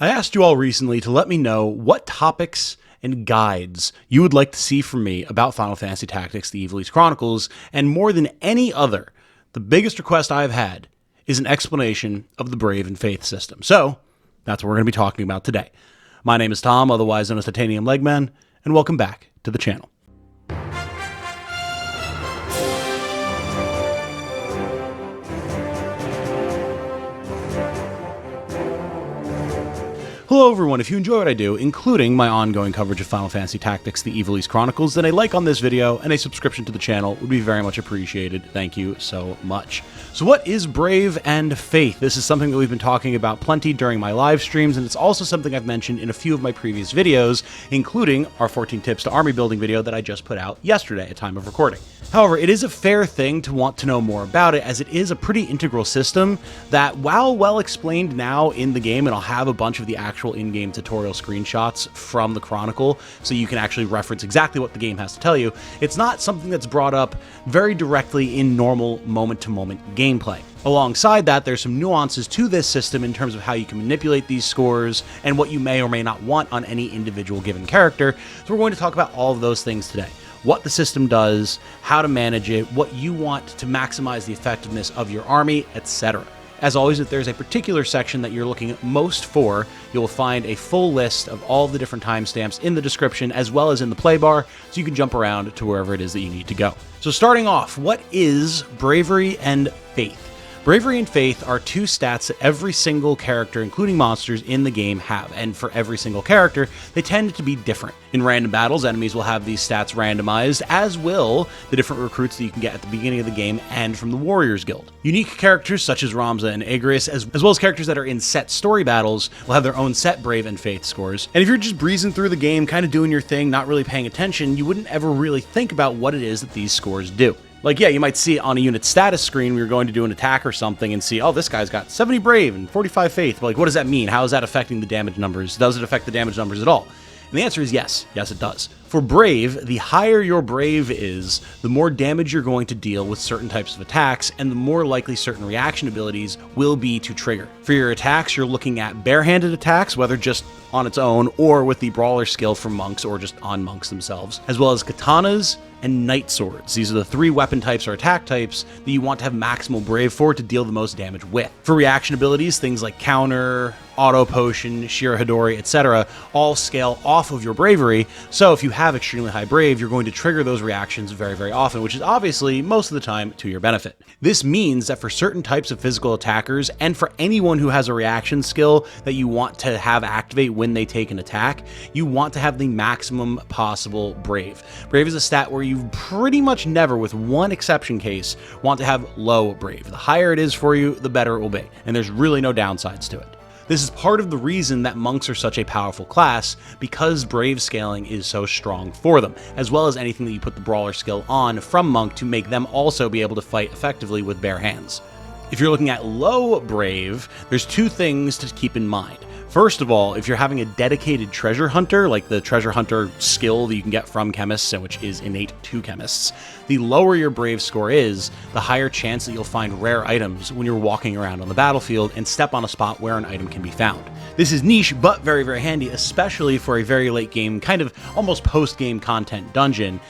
I asked you all recently to let me know what topics and guides you would like to see from me about Final Fantasy Tactics, the Ivalice Chronicles, and more than any other, the biggest request I've had is an explanation of the Brave and Faith system. So, that's what we're going to be talking about today. My name is Tom, otherwise known as Titanium Legman, and welcome back to the channel. Hello everyone, if you enjoy what I do, including my ongoing coverage of Final Fantasy Tactics, the Ivalice Chronicles, then a like on this video and a subscription to the channel would be very much appreciated. Thank you so much. So what is Brave and Faith? This is something that we've been talking about plenty during my live streams, and it's also something I've mentioned in a few of my previous videos, including our 14 tips to army building video that I just put out yesterday at time of recording. However, it is a fair thing to want to know more about it, as it is a pretty integral system that, while well explained now in the game, and I'll have a bunch of the actual in-game tutorial screenshots from the Chronicle so you can actually reference exactly what the game has to tell you, it's not something that's brought up very directly in normal moment-to-moment gameplay. Alongside that, there's some nuances to this system in terms of how you can manipulate these scores and what you may or may not want on any individual given character. So we're going to talk about all of those things today. What the system does, how to manage it, what you want to maximize the effectiveness of your army, etc. As always, if there's a particular section that you're looking most for, you'll find a full list of all the different timestamps in the description as well as in the play bar, so you can jump around to wherever it is that you need to go. So starting off, what is Bravery and Faith? Bravery and Faith are two stats that every single character, including monsters, in the game have, and for every single character, they tend to be different. In random battles, enemies will have these stats randomized, as will the different recruits that you can get at the beginning of the game and from the Warriors Guild. Unique characters such as Ramza and Agrias, as well as characters that are in set story battles, will have their own set Brave and Faith scores. And if you're just breezing through the game, kind of doing your thing, not really paying attention, you wouldn't ever really think about what it is that these scores do. Like, yeah, you might see it on a unit status screen when you're going to do an attack or something and see, oh, this guy's got 70 Brave and 45 Faith. But like, what does that mean? How is that affecting the damage numbers? Does it affect the damage numbers at all? And the answer is yes. Yes, it does. For Brave, the higher your Brave is, the more damage you're going to deal with certain types of attacks, and the more likely certain reaction abilities will be to trigger. For your attacks, you're looking at barehanded attacks, whether just on its own or with the Brawler skill for monks or just on monks themselves, as well as katanas and knight swords. These are the three weapon types or attack types that you want to have maximal Brave for to deal the most damage with. For reaction abilities, things like counter, auto potion, Shira Hidori, etc. all scale off of your bravery, so if you have extremely high Brave, you're going to trigger those reactions very, very often, which is obviously most of the time to your benefit. This means that for certain types of physical attackers, and for anyone who has a reaction skill that you want to have activate when they take an attack, you want to have the maximum possible Brave. Brave is a stat where you pretty much never, with one exception case, want to have low Brave. The higher it is for you, the better it will be, and there's really no downsides to it. This is part of the reason that monks are such a powerful class, because Brave scaling is so strong for them, as well as anything that you put the Brawler skill on from monk to make them also be able to fight effectively with bare hands. If you're looking at low Brave, there's two things to keep in mind. First of all, if you're having a dedicated treasure hunter, like the treasure hunter skill that you can get from chemists, and which is innate to chemists, the lower your Brave score is, the higher chance that you'll find rare items when you're walking around on the battlefield and step on a spot where an item can be found. This is niche, but very, very handy, especially for a very late game, kind of almost post-game content dungeon.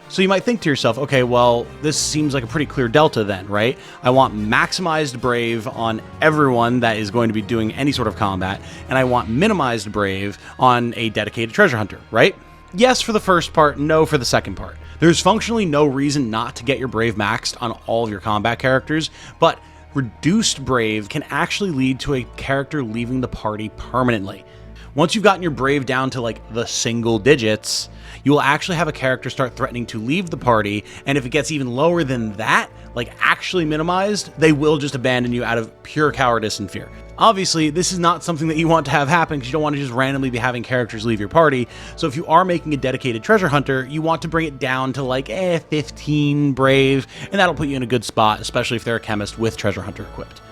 So you might think to yourself, okay, well, this seems like a pretty clear delta then, right? I want maximized Brave on everyone that is going to be doing any sort of combat, and I want minimized Brave on a dedicated treasure hunter, right? Yes for the first part, no for the second part. There's functionally no reason not to get your Brave maxed on all of your combat characters, but reduced Brave can actually lead to a character leaving the party permanently. Once you've gotten your Brave down to like the single digits, you will actually have a character start threatening to leave the party, and if it gets even lower than that, like actually minimized, they will just abandon you out of pure cowardice and fear. Obviously, this is not something that you want to have happen, because you don't want to just randomly be having characters leave your party, so if you are making a dedicated treasure hunter, you want to bring it down to like 15 Brave, and that'll put you in a good spot, especially if they're a chemist with treasure hunter equipped.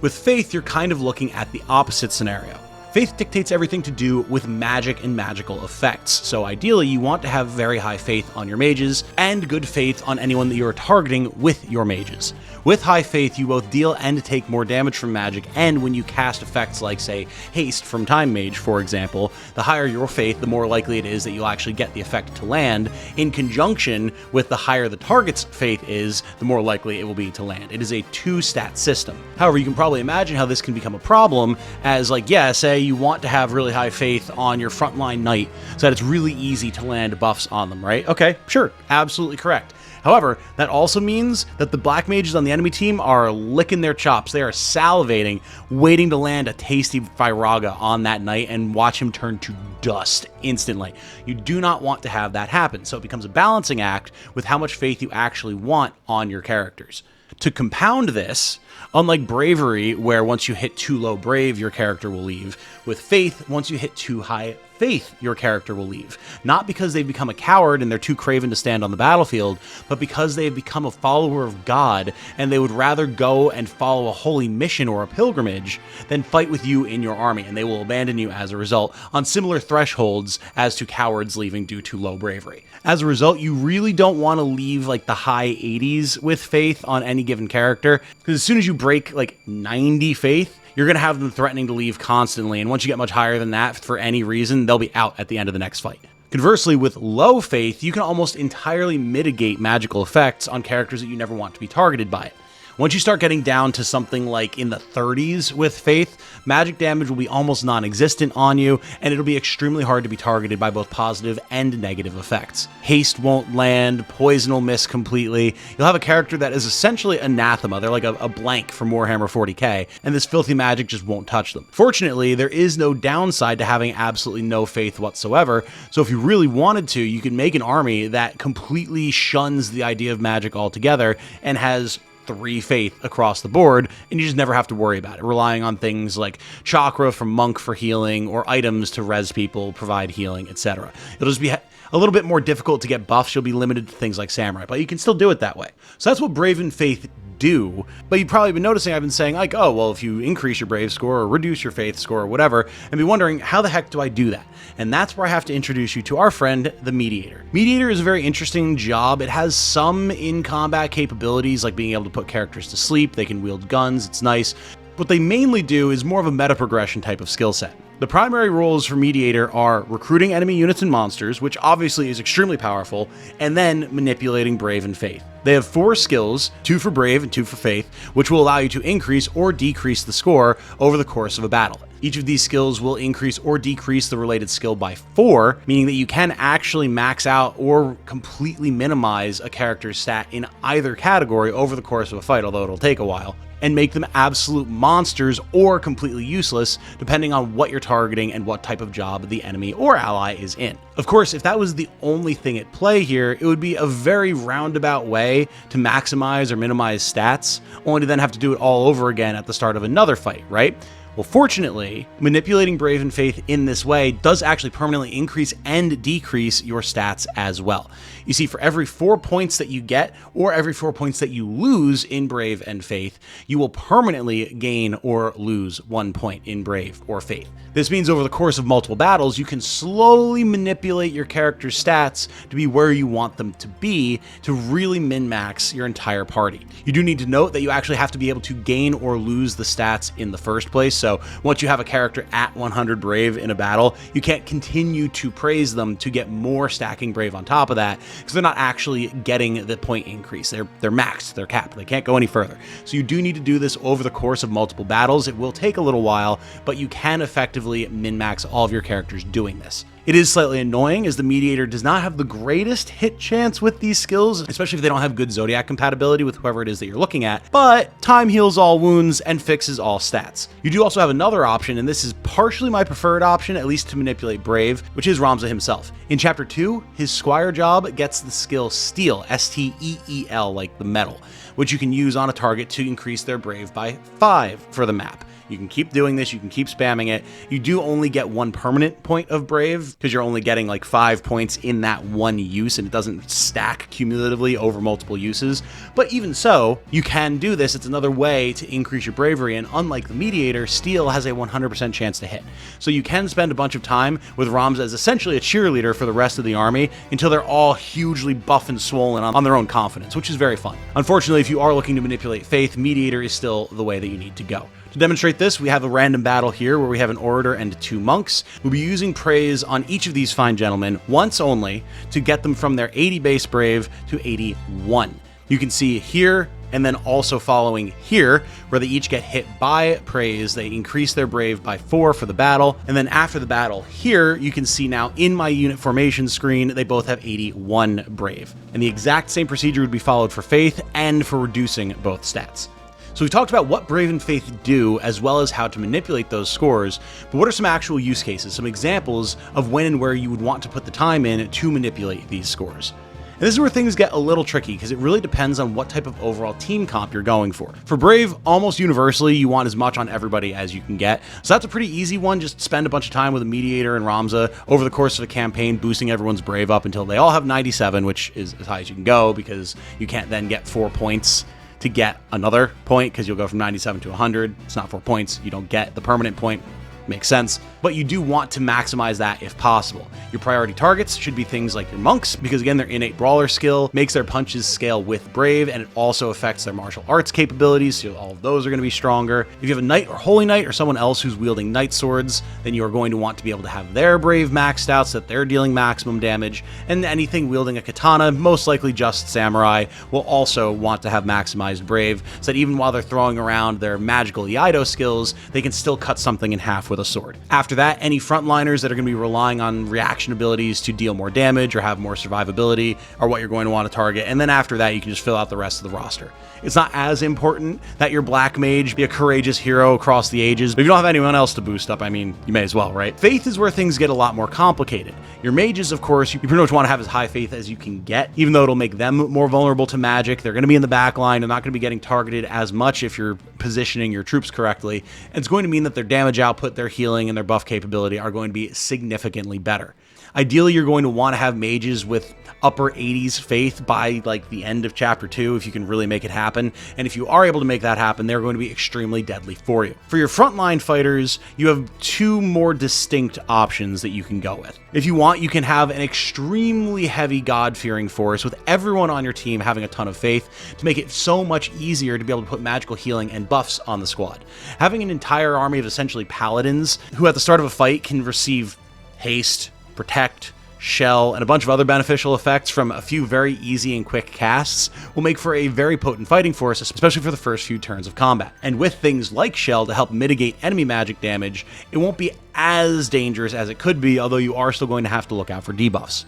With Faith, you're kind of looking at the opposite scenario. Faith dictates everything to do with magic and magical effects, so ideally you want to have very high faith on your mages and good faith on anyone that you're targeting with your mages. With high faith, you both deal and take more damage from magic, and when you cast effects like, say, Haste from Time Mage, for example, the higher your faith, the more likely it is that you'll actually get the effect to land, in conjunction with the higher the target's faith is, the more likely it will be to land. It is a two-stat system. However, you can probably imagine how this can become a problem, as like, yeah, say you want to have really high faith on your frontline knight, so that it's really easy to land buffs on them, right? Okay, sure, absolutely correct. However, that also means that the black mages on the enemy team are licking their chops. They are salivating, waiting to land a tasty Firaga on that knight and watch him turn to dust instantly. You do not want to have that happen, so it becomes a balancing act with how much faith you actually want on your characters. To compound this, unlike Bravery, where once you hit too low Brave, your character will leave, with Faith, once you hit too high Faith, your character will leave. Not because they've become a coward and they're too craven to stand on the battlefield, but because they've become a follower of God and they would rather go and follow a holy mission or a pilgrimage than fight with you in your army, and they will abandon you as a result on similar thresholds as to cowards leaving due to low bravery. As a result, you really don't want to leave like the high 80s with faith on any given character, because as soon as you break like 90 faith, you're going to have them threatening to leave constantly, and once you get much higher than that for any reason, they'll be out at the end of the next fight. Conversely, with low faith, you can almost entirely mitigate magical effects on characters that you never want to be targeted by it. Once you start getting down to something like in the 30s with faith, magic damage will be almost non-existent on you, and it'll be extremely hard to be targeted by both positive and negative effects. Haste won't land, poison will miss completely, you'll have a character that is essentially anathema, they're like a blank from Warhammer 40k, and this filthy magic just won't touch them. Fortunately, there is no downside to having absolutely no faith whatsoever, so if you really wanted to, you could make an army that completely shuns the idea of magic altogether and has 3 faith across the board, and you just never have to worry about it, relying on things like chakra from Monk for healing, or items to res people, provide healing, etc. It'll just be a little bit more difficult to get buffs, you'll be limited to things like Samurai, but you can still do it that way. So that's what Brave and Faith do, but you've probably been noticing I've been saying like, oh, well, if you increase your Brave score or reduce your Faith score or whatever, and be wondering, how the heck do I do that? And that's where I have to introduce you to our friend, the Mediator. Mediator is a very interesting job. It has some in-combat capabilities, like being able to put characters to sleep, they can wield guns, it's nice. What they mainly do is more of a meta progression type of skill set. The primary roles for Mediator are recruiting enemy units and monsters, which obviously is extremely powerful, and then manipulating Brave and Faith. They have 4 skills, 2 for Brave and 2 for Faith, which will allow you to increase or decrease the score over the course of a battle. Each of these skills will increase or decrease the related skill by 4, meaning that you can actually max out or completely minimize a character's stat in either category over the course of a fight, although it'll take a while, and make them absolute monsters or completely useless, depending on what you're targeting and what type of job the enemy or ally is in. Of course, if that was the only thing at play here, it would be a very roundabout way to maximize or minimize stats, only to then have to do it all over again at the start of another fight, right? Well, fortunately, manipulating Brave and Faith in this way does actually permanently increase and decrease your stats as well. You see, for every 4 points that you get, or every 4 points that you lose in Brave and Faith, you will permanently gain or lose 1 point in Brave or Faith. This means over the course of multiple battles, you can slowly manipulate your character's stats to be where you want them to be to really min-max your entire party. You do need to note that you actually have to be able to gain or lose the stats in the first place, so once you have a character at 100 Brave in a battle, you can't continue to praise them to get more stacking Brave on top of that, because they're not actually getting the point increase. They're maxed, they're capped, they can't go any further. So you do need to do this over the course of multiple battles. It will take a little while, but you can effectively min-max all of your characters doing this. It is slightly annoying, as the Mediator does not have the greatest hit chance with these skills, especially if they don't have good Zodiac compatibility with whoever it is that you're looking at, but time heals all wounds and fixes all stats. You do also have another option, and this is partially my preferred option, at least to manipulate Brave, which is Ramza himself. In Chapter 2, his Squire job gets the skill Steel, S-T-E-E-L, like the metal, which you can use on a target to increase their Brave by 5 for the map. You can keep doing this, you can keep spamming it. You do only get 1 permanent point of Brave negative because you're only getting like 5 points in that one use and it doesn't stack cumulatively over multiple uses. But even so, you can do this. It's another way to increase your bravery, and unlike the mediator, steel has a 100% chance to hit. So you can spend a bunch of time with Ramza as essentially a cheerleader for the rest of the army until they're all hugely buff and swollen on their own confidence, which is very fun. Unfortunately, if you are looking to manipulate faith, mediator is still the way that you need to go. To demonstrate this, we have a random battle here where we have an orator and 2 monks. We'll be using praise on each of these fine gentlemen once only to get them from their 80 base brave to 81. You can see here, and then also following here, where they each get hit by praise, they increase their brave by 4 for the battle. And then after the battle here, you can see now in my unit formation screen, they both have 81 brave. And the exact same procedure would be followed for faith and for reducing both stats. So we've talked about what Brave and Faith do, as well as how to manipulate those scores, but what are some actual use cases, some examples of when and where you would want to put the time in to manipulate these scores? And this is where things get a little tricky, because it really depends on what type of overall team comp you're going for. For Brave, almost universally, you want as much on everybody as you can get. So that's a pretty easy one. Just spend a bunch of time with a mediator and Ramza over the course of a campaign, boosting everyone's Brave up until they all have 97, which is as high as you can go, because you can't then get 4 points to get another point, because you'll go from 97 to 100. It's not 4 points. You don't get the permanent point. Makes sense. But you do want to maximize that if possible. Your priority targets should be things like your monks, because again, their innate brawler skill makes their punches scale with brave, and it also affects their martial arts capabilities, so all of those are going to be stronger. If you have a knight or holy knight or someone else who's wielding knight swords, then you are going to want to be able to have their brave maxed out so that they're dealing maximum damage. And anything wielding a katana, most likely just samurai, will also want to have maximized brave, so that even while they're throwing around their magical Iaido skills, they can still cut something in half with a sword. After that, any frontliners that are going to be relying on reaction abilities to deal more damage or have more survivability are what you're going to want to target. And then after that, you can just fill out the rest of the roster. It's not as important that your black mage be a courageous hero across the ages, but if you don't have anyone else to boost up, I mean, you may as well, right? Faith is where things get a lot more complicated. Your mages, of course, you pretty much want to have as high faith as you can get, even though it'll make them more vulnerable to magic. They're going to be in the back line. They're not going to be getting targeted as much if you're positioning your troops correctly. And it's going to mean that their damage output, their healing, and their buff capability are going to be significantly better. Ideally, you're going to want to have mages with upper 80s faith by like the end of chapter 2 if you can really make it happen. And if you are able to make that happen, they're going to be extremely deadly for you. For your frontline fighters, you have 2 more distinct options that you can go with. If you want, you can have an extremely heavy God-fearing force with everyone on your team having a ton of faith to make it so much easier to be able to put magical healing and buffs on the squad. Having an entire army of essentially paladins who at the start of a fight can receive haste, protect, shell, and a bunch of other beneficial effects from a few very easy and quick casts will make for a very potent fighting force, especially for the first few turns of combat. And with things like shell to help mitigate enemy magic damage, it won't be as dangerous as it could be, although you are still going to have to look out for debuffs.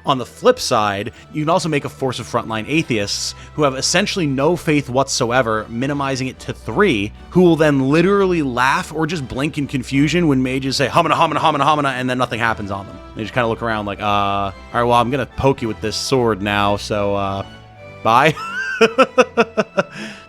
On the flip side, you can also make a force of frontline atheists who have essentially no faith whatsoever, minimizing it to 3, who will then literally laugh or just blink in confusion when mages say hamana, hamana, hamana, hamana, and then nothing happens on them. They just kind of look around like, all right, well, I'm going to poke you with this sword now, so, bye.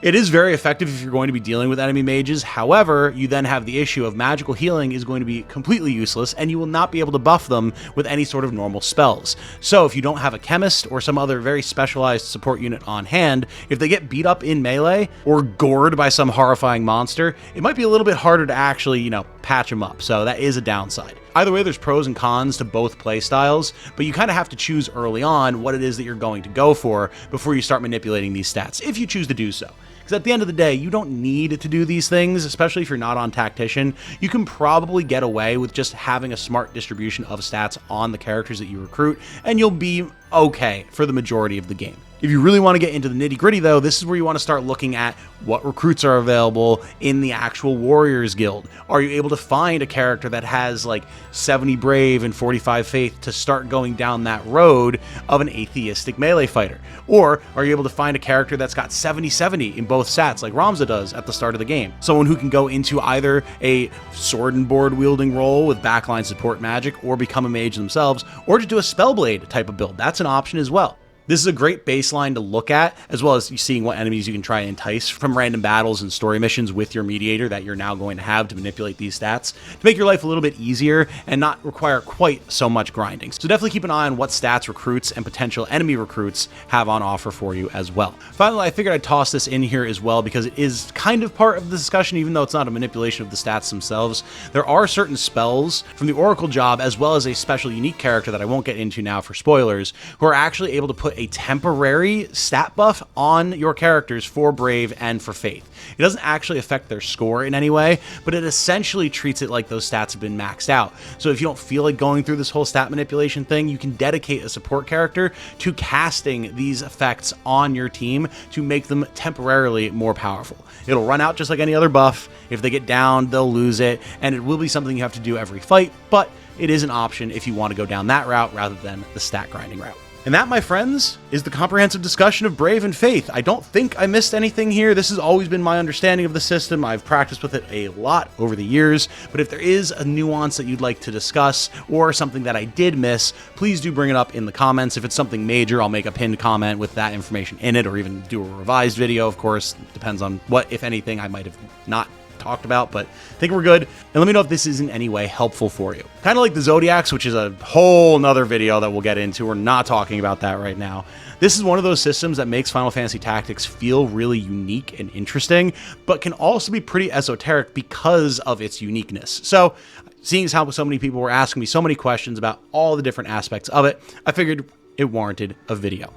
It is very effective if you're going to be dealing with enemy mages. However, you then have the issue of magical healing is going to be completely useless, and you will not be able to buff them with any sort of normal spells. So if you don't have a chemist or some other very specialized support unit on hand, if they get beat up in melee or gored by some horrifying monster, it might be a little bit harder to actually, patch them up. So that is a downside. Either way, there's pros and cons to both playstyles, but you kind of have to choose early on what it is that you're going to go for before you start manipulating these stats, if you choose to do so. Because at the end of the day, you don't need to do these things, especially if you're not on Tactician. You can probably get away with just having a smart distribution of stats on the characters that you recruit, and you'll be okay for the majority of the game. If you really want to get into the nitty-gritty, though, this is where you want to start looking at what recruits are available in the actual Warriors Guild. Are you able to find a character that has like 70 Brave and 45 Faith to start going down that road of an atheistic melee fighter? Or are you able to find a character that's got 70-70 in both stats like Ramza does at the start of the game? Someone who can go into either a sword and board wielding role with backline support magic or become a mage themselves, or just do a Spellblade type of build. That's an option as well. This is a great baseline to look at, as well as seeing what enemies you can try and entice from random battles and story missions with your mediator that you're now going to have to manipulate these stats to make your life a little bit easier and not require quite so much grinding. So definitely keep an eye on what stats recruits and potential enemy recruits have on offer for you as well. Finally, I figured I'd toss this in here as well because it is kind of part of the discussion, even though it's not a manipulation of the stats themselves. There are certain spells from the Oracle job, as well as a special unique character that I won't get into now for spoilers, who are actually able to put a temporary stat buff on your characters for Brave and for Faith. It doesn't actually affect their score in any way, but it essentially treats it like those stats have been maxed out. So if you don't feel like going through this whole stat manipulation thing, you can dedicate a support character to casting these effects on your team to make them temporarily more powerful. It'll run out just like any other buff. If they get down, they'll lose it, and it will be something you have to do every fight, but it is an option if you want to go down that route rather than the stat grinding route. And that, my friends, is the comprehensive discussion of Brave and Faith. I don't think I missed anything here. This has always been my understanding of the system. I've practiced with it a lot over the years, but if there is a nuance that you'd like to discuss or something that I did miss, please do bring it up in the comments. If it's something major, I'll make a pinned comment with that information in it, or even do a revised video, of course. Depends on what, if anything, I might have not talked about, but I think we're good. And let me know if this is in any way helpful for you. Kind of like the Zodiacs, which is a whole nother video that we'll get into. We're not talking about that right now. This is one of those systems that makes Final Fantasy Tactics feel really unique and interesting, but can also be pretty esoteric because of its uniqueness. So, seeing as how so many people were asking me so many questions about all the different aspects of it, I figured it warranted a video.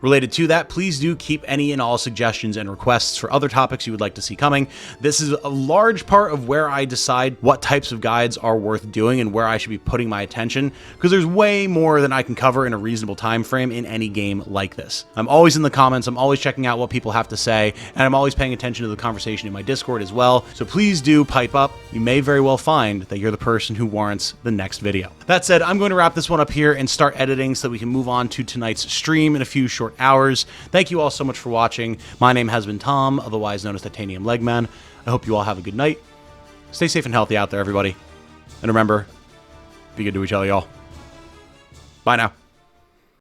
Related to that, please do keep any and all suggestions and requests for other topics you would like to see coming. This is a large part of where I decide what types of guides are worth doing and where I should be putting my attention, because there's way more than I can cover in a reasonable time frame in any game like this. I'm always in the comments, I'm always checking out what people have to say, and I'm always paying attention to the conversation in my Discord as well, so please do pipe up. You may very well find that you're the person who warrants the next video. That said, I'm going to wrap this one up here and start editing so that we can move on to tonight's stream in a few short hours. Thank you all so much for watching. My name has been Tom, otherwise known as Titanium Legman. I hope you all have a good night. Stay safe and healthy out there, everybody. And remember, be good to each other, y'all. Bye now.